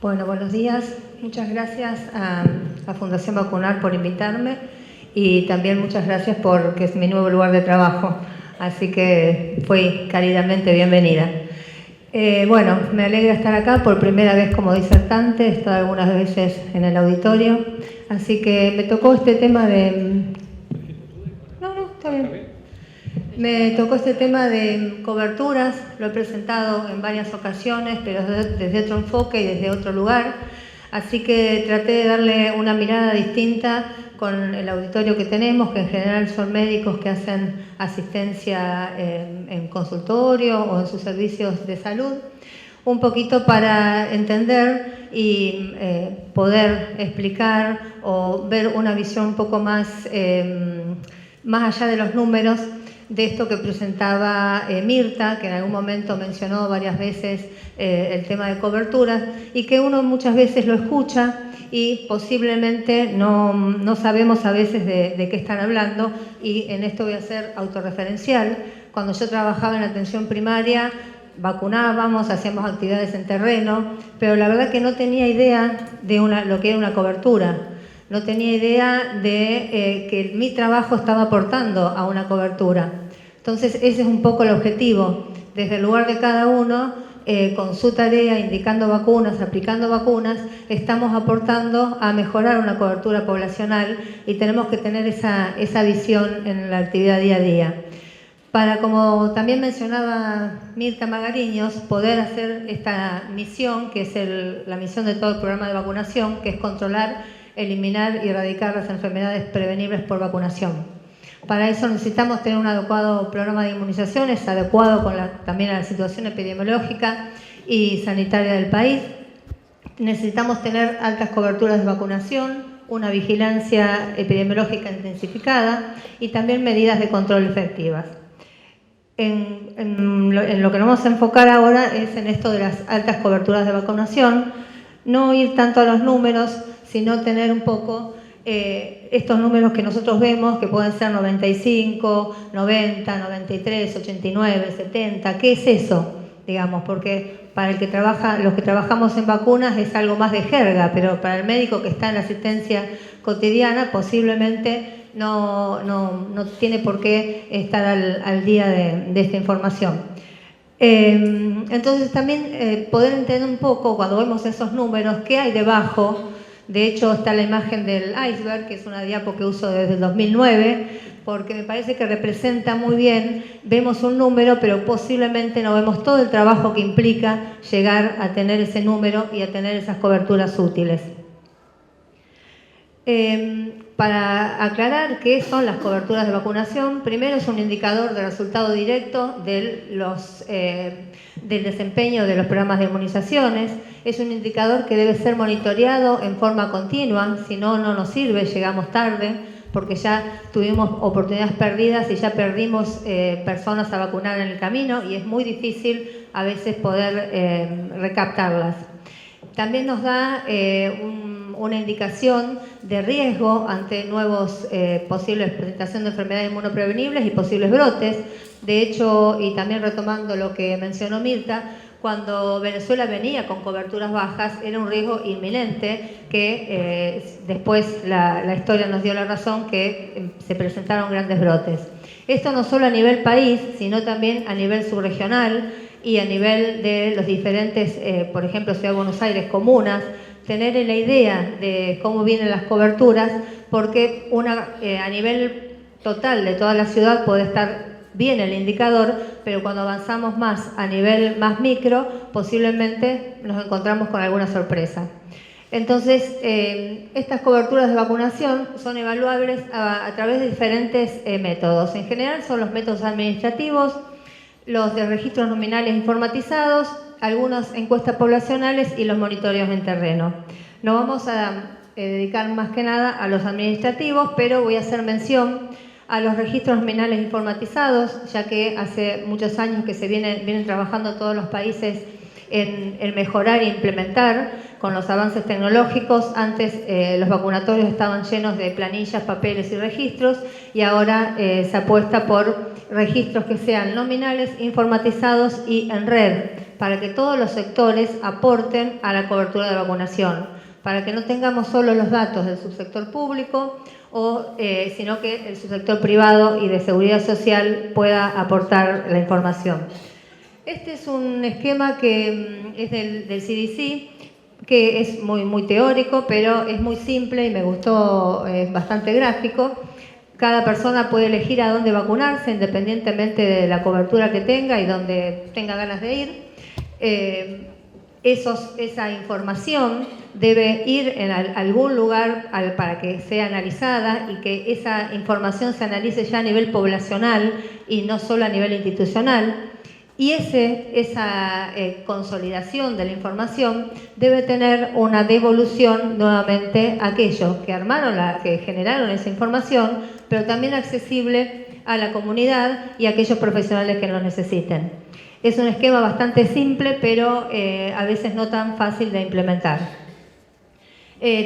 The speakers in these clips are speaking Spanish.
Bueno, buenos días. Muchas gracias a Fundación Vacunar por invitarme y también muchas gracias porque es mi nuevo lugar de trabajo. Así que fui cálidamente bienvenida. Bueno, me alegra estar acá por primera vez como disertante. He estado algunas veces en el auditorio. Así que me tocó este tema de... No, está bien. Me tocó este tema de coberturas, lo he presentado en varias ocasiones, pero desde otro enfoque y desde otro lugar. Así que traté de darle una mirada distinta con el auditorio que tenemos, que en general son médicos que hacen asistencia en consultorio o en sus servicios de salud, un poquito para entender y poder explicar o ver una visión un poco más allá de los números, de esto que presentaba Mirta, que en algún momento mencionó varias veces el tema de coberturas y que uno muchas veces lo escucha y posiblemente no sabemos a veces de qué están hablando, y en esto voy a ser autorreferencial. Cuando yo trabajaba en atención primaria, vacunábamos, hacíamos actividades en terreno, pero la verdad que no tenía idea de lo que era una cobertura. No tenía idea de que mi trabajo estaba aportando a una cobertura. Entonces ese es un poco el objetivo. Desde el lugar de cada uno, con su tarea, indicando vacunas, aplicando vacunas, estamos aportando a mejorar una cobertura poblacional y tenemos que tener esa visión en la actividad día a día. Para, como también mencionaba Mirta Magariños, poder hacer esta misión, que es la misión de todo el programa de vacunación, que es controlar, eliminar y erradicar las enfermedades prevenibles por vacunación. Para eso necesitamos tener un adecuado programa de inmunizaciones, adecuado también a la situación epidemiológica y sanitaria del país. Necesitamos tener altas coberturas de vacunación, una vigilancia epidemiológica intensificada y también medidas de control efectivas. En lo que nos vamos a enfocar ahora es en esto de las altas coberturas de vacunación, no ir tanto a los números, sino tener un poco estos números que nosotros vemos, que pueden ser 95, 90, 93, 89, 70. ¿Qué es eso? Digamos, porque para los que trabajamos en vacunas es algo más de jerga, pero para el médico que está en la asistencia cotidiana posiblemente no tiene por qué estar al día de esta información. Entonces también poder entender un poco, cuando vemos esos números, qué hay debajo. De hecho, está la imagen del iceberg, que es una diapo que uso desde el 2009, porque me parece que representa muy bien. Vemos un número, pero posiblemente no vemos todo el trabajo que implica llegar a tener ese número y a tener esas coberturas útiles. Para aclarar qué son las coberturas de vacunación, primero es un indicador de resultado directo del desempeño de los programas de inmunizaciones. Es un indicador que debe ser monitoreado en forma continua, si no, no nos sirve, llegamos tarde, porque ya tuvimos oportunidades perdidas y ya perdimos personas a vacunar en el camino y es muy difícil a veces poder recaptarlas. También nos da una indicación de riesgo ante nuevos posibles presentación de enfermedades inmunoprevenibles y posibles brotes. De hecho, y también retomando lo que mencionó Mirta, cuando Venezuela venía con coberturas bajas era un riesgo inminente que después la historia nos dio la razón, que se presentaron grandes brotes. Esto no solo a nivel país, sino también a nivel subregional y a nivel de los diferentes, por ejemplo, Ciudad de Buenos Aires, comunas, tener la idea de cómo vienen las coberturas, porque a nivel total de toda la ciudad puede estar bien el indicador, pero cuando avanzamos más a nivel más micro, posiblemente nos encontramos con alguna sorpresa. Entonces, estas coberturas de vacunación son evaluables a través de diferentes métodos. En general son los métodos administrativos, los de registros nominales informatizados, algunas encuestas poblacionales y los monitoreos en terreno. Nos vamos a dedicar más que nada a los administrativos, pero voy a hacer mención a los registros nominales informatizados, ya que hace muchos años que se vienen trabajando todos los países en mejorar e implementar con los avances tecnológicos. Antes los vacunatorios estaban llenos de planillas, papeles y registros, y ahora se apuesta por registros que sean nominales, informatizados y en red, para que todos los sectores aporten a la cobertura de vacunación, para que no tengamos solo los datos del subsector público, sino que el subsector privado y de seguridad social pueda aportar la información. Este es un esquema que es del CDC, que es muy teórico, pero es muy simple y me gustó, es bastante gráfico. Cada persona puede elegir a dónde vacunarse, independientemente de la cobertura que tenga y donde tenga ganas de ir. Esa información debe ir en algún lugar para que sea analizada y que esa información se analice ya a nivel poblacional y no solo a nivel institucional. Y esa consolidación de la información debe tener una devolución nuevamente a aquellos que que generaron esa información, pero también accesible a la comunidad y a aquellos profesionales que lo necesiten. Es un esquema bastante simple, pero a veces no tan fácil de implementar.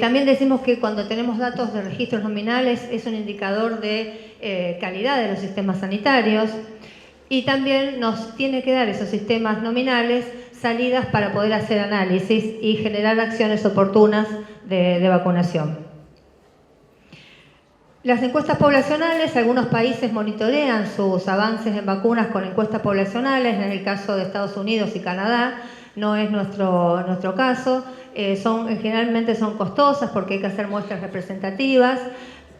También decimos que cuando tenemos datos de registros nominales es un indicador de calidad de los sistemas sanitarios. Y también nos tiene que dar esos sistemas nominales salidas para poder hacer análisis y generar acciones oportunas de vacunación. Las encuestas poblacionales, algunos países monitorean sus avances en vacunas con encuestas poblacionales, en el caso de Estados Unidos y Canadá, no es nuestro caso, generalmente son costosas porque hay que hacer muestras representativas.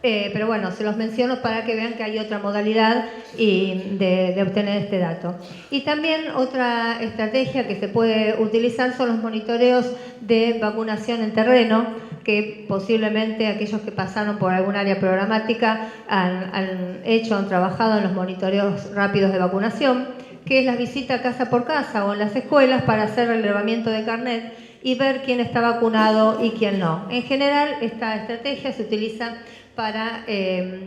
Pero bueno, se los menciono para que vean que hay otra modalidad de obtener este dato. Y también otra estrategia que se puede utilizar son los monitoreos de vacunación en terreno, que posiblemente aquellos que pasaron por algún área programática han trabajado en los monitoreos rápidos de vacunación, que es la visita casa por casa o en las escuelas para hacer relevamiento de carnet y ver quién está vacunado y quién no. En general, esta estrategia se utiliza para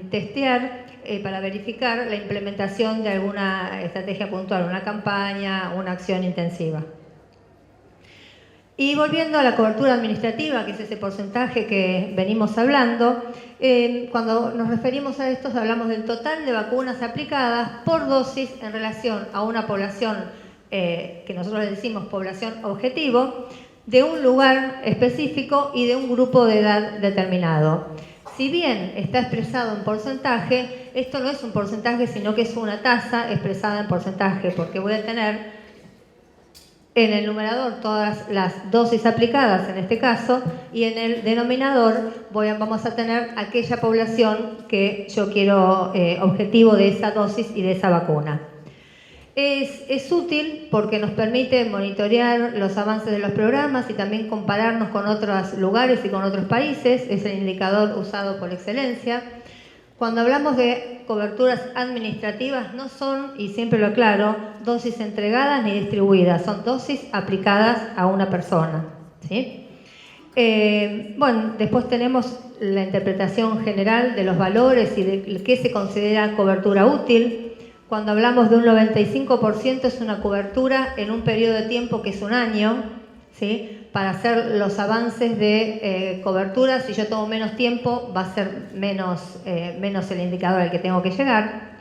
testear, para verificar la implementación de alguna estrategia puntual, una campaña, una acción intensiva. Y volviendo a la cobertura administrativa, que es ese porcentaje que venimos hablando, cuando nos referimos a esto hablamos del total de vacunas aplicadas por dosis en relación a una población que nosotros le decimos población objetivo, de un lugar específico y de un grupo de edad determinado. Si bien está expresado en porcentaje, esto no es un porcentaje, sino que es una tasa expresada en porcentaje, porque voy a tener en el numerador todas las dosis aplicadas en este caso, y en el denominador vamos a tener aquella población que yo quiero objetivo de esa dosis y de esa vacuna. Es útil porque nos permite monitorear los avances de los programas y también compararnos con otros lugares y con otros países. Es el indicador usado por excelencia. Cuando hablamos de coberturas administrativas, no son, y siempre lo aclaro, dosis entregadas ni distribuidas, son dosis aplicadas a una persona, ¿sí? Bueno, después tenemos la interpretación general de los valores y de qué se considera cobertura útil. Cuando hablamos de un 95% es una cobertura en un periodo de tiempo que es un año, ¿sí? Para hacer los avances de cobertura, si yo tomo menos tiempo, va a ser menos el indicador al que tengo que llegar.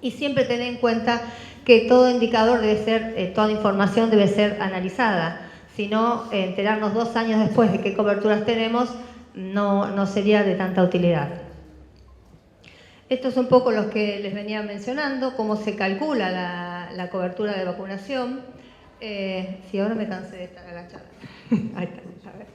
Y siempre tener en cuenta que todo indicador debe ser, toda información debe ser analizada. Si no, enterarnos 2 años después de qué coberturas tenemos no sería de tanta utilidad. Esto es un poco lo que les venía mencionando, cómo se calcula la cobertura de vacunación. Si ahora me cansé de estar agachada. Ahí está, a ver.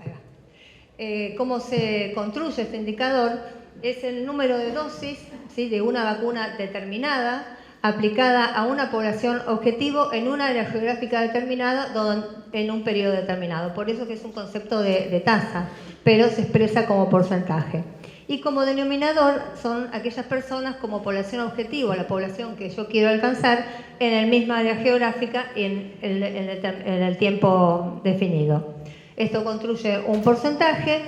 Ahí va. Cómo se construye este indicador es el número de dosis, ¿sí?, de una vacuna determinada aplicada a una población objetivo en una área geográfica determinada en un periodo determinado. Por eso que es un concepto de tasa, pero se expresa como porcentaje. Y como denominador son aquellas personas como población objetivo, la población que yo quiero alcanzar en el mismo área geográfica y en el tiempo definido. Esto construye un porcentaje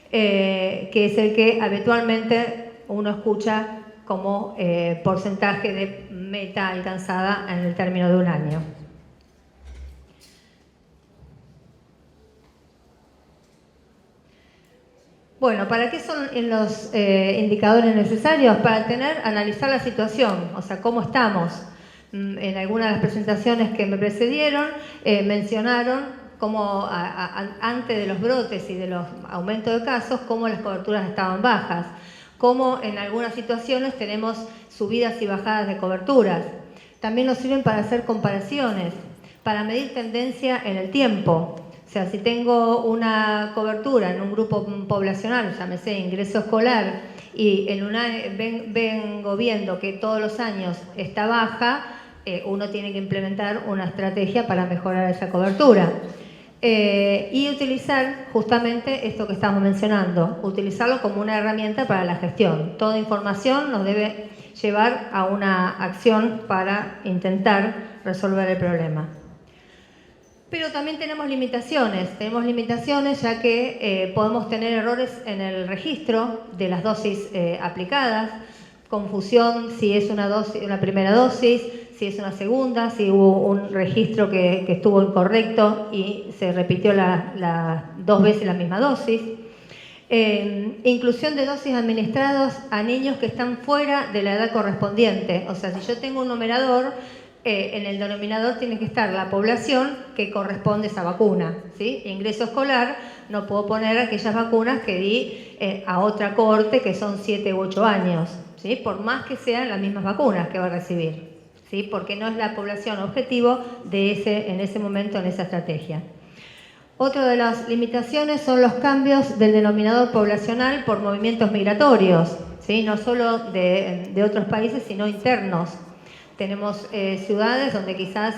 que es el que habitualmente uno escucha como porcentaje de meta alcanzada en el término de un año. Bueno, ¿para qué son los indicadores necesarios? Para analizar la situación, o sea, cómo estamos. En algunas de las presentaciones que me precedieron mencionaron cómo antes de los brotes y de los aumentos de casos, cómo las coberturas estaban bajas, cómo en algunas situaciones tenemos subidas y bajadas de coberturas. También nos sirven para hacer comparaciones, para medir tendencia en el tiempo. O sea, si tengo una cobertura en un grupo poblacional, llámese ingreso escolar, y en vengo viendo que todos los años está baja, uno tiene que implementar una estrategia para mejorar esa cobertura. Y utilizar justamente esto que estamos mencionando, utilizarlo como una herramienta para la gestión. Toda información nos debe llevar a una acción para intentar resolver el problema. Pero también tenemos limitaciones ya que podemos tener errores en el registro de las dosis aplicadas, confusión si es una primera dosis, si es una segunda, si hubo un registro que estuvo incorrecto y se repitió dos veces la misma dosis. Inclusión de dosis administradas a niños que están fuera de la edad correspondiente. O sea, si yo tengo un numerador, en el denominador tiene que estar la población que corresponde a esa vacuna, ¿sí? Ingreso escolar, no puedo poner aquellas vacunas que di a otra cohorte que son 7 u 8 años, ¿sí? Por más que sean las mismas vacunas que va a recibir, ¿sí? Porque no es la población objetivo en ese momento, en esa estrategia. Otra de las limitaciones son los cambios del denominador poblacional por movimientos migratorios, ¿sí? No solo de otros países, sino internos. Tenemos ciudades donde quizás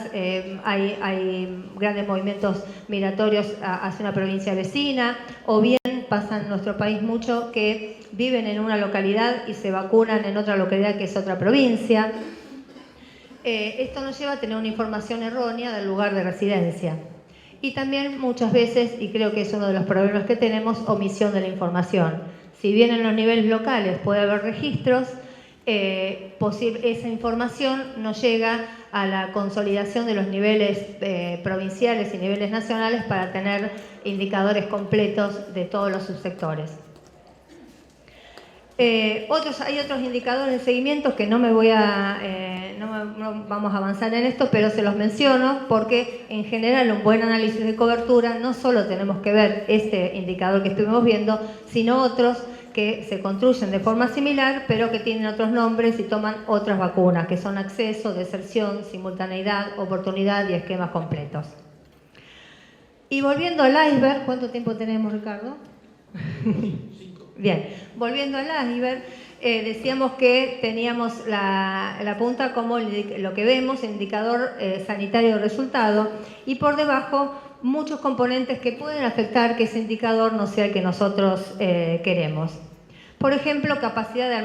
hay grandes movimientos migratorios hacia una provincia vecina, o bien pasa en nuestro país mucho que viven en una localidad y se vacunan en otra localidad que es otra provincia. Esto nos lleva a tener una información errónea del lugar de residencia. Y también muchas veces, y creo que es uno de los problemas que tenemos, omisión de la información. Si bien en los niveles locales puede haber registros, esa información no llega a la consolidación de los niveles provinciales y niveles nacionales para tener indicadores completos de todos los subsectores. Hay otros indicadores de seguimiento que no vamos a avanzar en esto, pero se los menciono porque en general un buen análisis de cobertura no solo tenemos que ver este indicador que estuvimos viendo, sino otros que se construyen de forma similar, pero que tienen otros nombres y toman otras vacunas, que son acceso, deserción, simultaneidad, oportunidad y esquemas completos. Y volviendo al iceberg, ¿cuánto tiempo tenemos, Ricardo? 5. Bien, volviendo al iceberg, decíamos que teníamos la punta como lo que vemos, indicador sanitario de resultado, y por debajo muchos componentes que pueden afectar que ese indicador no sea el que nosotros queremos. Por ejemplo, capacidad de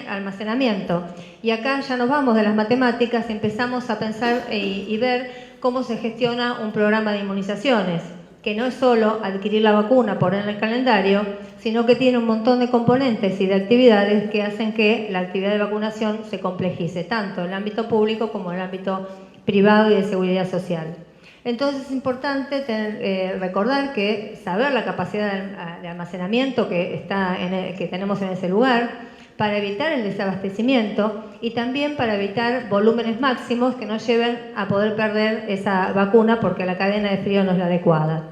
almacenamiento. Y acá ya nos vamos de las matemáticas y empezamos a pensar y ver cómo se gestiona un programa de inmunizaciones, que no es solo adquirir la vacuna, poner en el calendario, sino que tiene un montón de componentes y de actividades que hacen que la actividad de vacunación se complejice, tanto en el ámbito público como en el ámbito privado y de seguridad social. Entonces es importante recordar que saber la capacidad de almacenamiento que tenemos en ese lugar para evitar el desabastecimiento y también para evitar volúmenes máximos que nos lleven a poder perder esa vacuna porque la cadena de frío no es la adecuada.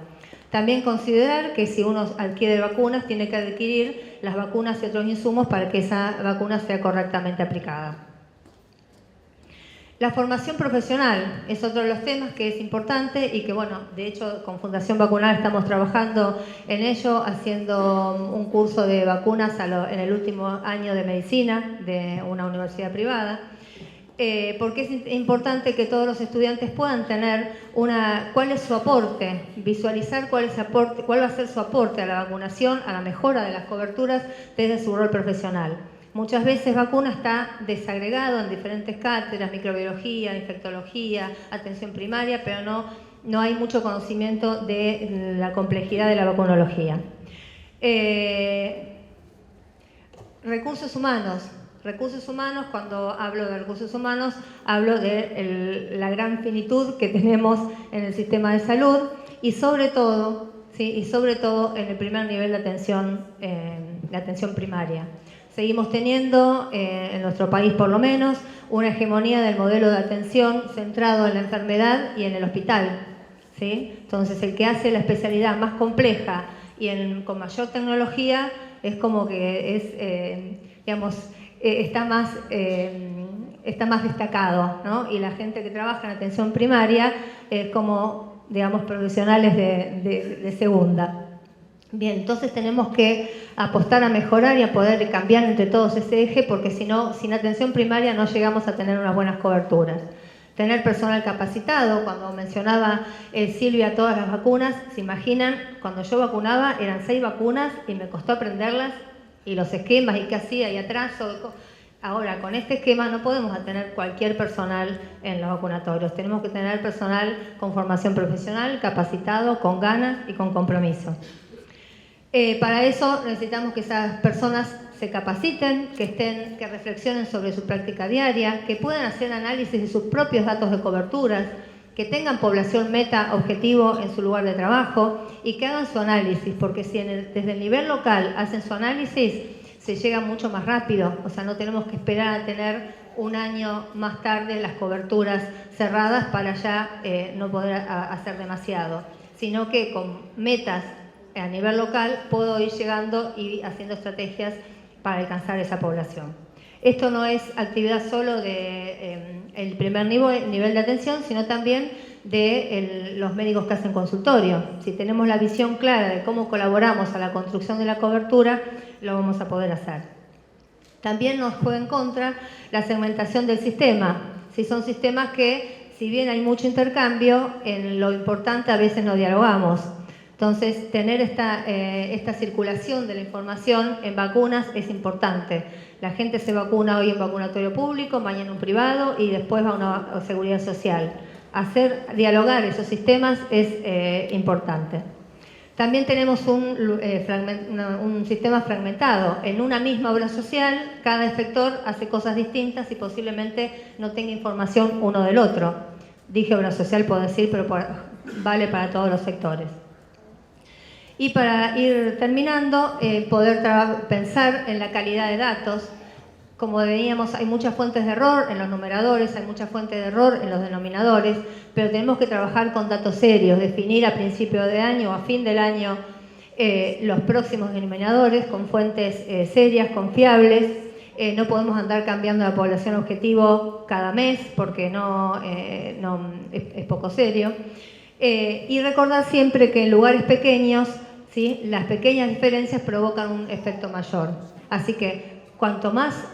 También considerar que si uno adquiere vacunas tiene que adquirir las vacunas y otros insumos para que esa vacuna sea correctamente aplicada. La formación profesional es otro de los temas que es importante y que, bueno, de hecho con Fundación Vacunal estamos trabajando en ello, haciendo un curso de vacunas en el último año de medicina de una universidad privada, porque es importante que todos los estudiantes puedan tener cuál es su aporte, visualizar cuál va a ser su aporte a la vacunación, a la mejora de las coberturas desde su rol profesional. Muchas veces vacuna está desagregado en diferentes cátedras, microbiología, infectología, atención primaria, pero no hay mucho conocimiento de la complejidad de la vacunología. Recursos humanos. Recursos humanos, cuando hablo de recursos humanos, hablo de la gran finitud que tenemos en el sistema de salud y sobre todo en el primer nivel de atención primaria. seguimos teniendo, en nuestro país por lo menos, una hegemonía del modelo de atención centrado en la enfermedad y en el hospital, ¿sí? Entonces, el que hace la especialidad más compleja y con mayor tecnología es como que es, digamos, está más destacado, ¿no? Y la gente que trabaja en atención primaria es como, digamos, profesionales de segunda. Bien, entonces tenemos que apostar a mejorar y a poder cambiar entre todos ese eje, porque si no, sin atención primaria no llegamos a tener unas buenas coberturas. Tener personal capacitado, cuando mencionaba Silvia todas las vacunas, se imaginan, cuando yo vacunaba eran 6 vacunas y me costó aprenderlas y los esquemas y qué hacía y atrás. Ahora, con este esquema no podemos tener cualquier personal en los vacunatorios. Tenemos que tener personal con formación profesional, capacitado, con ganas y con compromiso. Para eso necesitamos que esas personas se capaciten, que reflexionen sobre su práctica diaria, que puedan hacer análisis de sus propios datos de coberturas, que tengan población meta objetivo en su lugar de trabajo y que hagan su análisis, porque si desde el nivel local hacen su análisis, se llega mucho más rápido. O sea, no tenemos que esperar a tener un año más tarde las coberturas cerradas para ya no poder hacer demasiado, sino que con metas a nivel local puedo ir llegando y haciendo estrategias para alcanzar esa población. Esto no es actividad solo del primer nivel de atención, sino también de los médicos que hacen consultorio. Si tenemos la visión clara de cómo colaboramos a la construcción de la cobertura, lo vamos a poder hacer. También nos juega en contra la segmentación del sistema. Si son sistemas que, si bien hay mucho intercambio, en lo importante a veces no dialogamos. Entonces, tener esta circulación de la información en vacunas es importante. La gente se vacuna hoy en vacunatorio público, mañana en un privado y después va a una seguridad social. Hacer dialogar esos sistemas es importante. También tenemos un sistema fragmentado. En una misma obra social, cada efector hace cosas distintas y posiblemente no tenga información uno del otro. Dije obra social, puedo decir, pero vale para todos los sectores. Y para ir terminando, poder pensar en la calidad de datos. Como veíamos, hay muchas fuentes de error en los numeradores, hay muchas fuentes de error en los denominadores, pero tenemos que trabajar con datos serios, definir a principio de año o a fin del año los próximos denominadores con fuentes serias, confiables. No podemos andar cambiando la población objetivo cada mes porque es poco serio. Y recordar siempre que en lugares pequeños, ¿sí?, las pequeñas diferencias provocan un efecto mayor. Así que cuanto más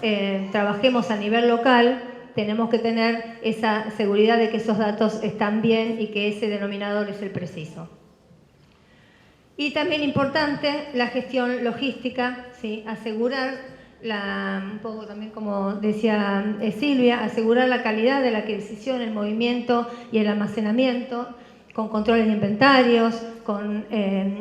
trabajemos a nivel local, tenemos que tener esa seguridad de que esos datos están bien y que ese denominador es el preciso. Y también importante la gestión logística, ¿sí?, asegurar, un poco también como decía Silvia, asegurar la calidad de la adquisición, el movimiento y el almacenamiento, con controles de inventarios, con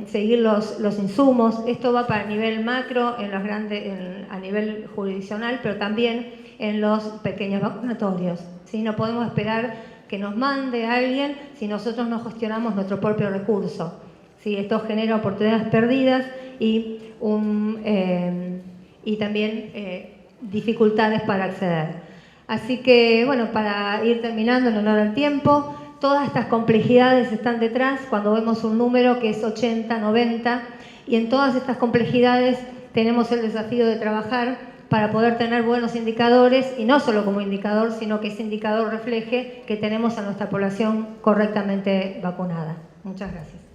seguir los insumos. Esto va para el nivel macro, a nivel jurisdiccional, pero también en los pequeños vacunatorios, ¿sí? No podemos esperar que nos mande alguien si nosotros no gestionamos nuestro propio recurso, ¿sí? Esto genera oportunidades perdidas y también dificultades para acceder. Así que, bueno, para ir terminando en honor al tiempo, todas estas complejidades están detrás cuando vemos un número que es 80, 90, y en todas estas complejidades tenemos el desafío de trabajar para poder tener buenos indicadores, y no solo como indicador, sino que ese indicador refleje que tenemos a nuestra población correctamente vacunada. Muchas gracias.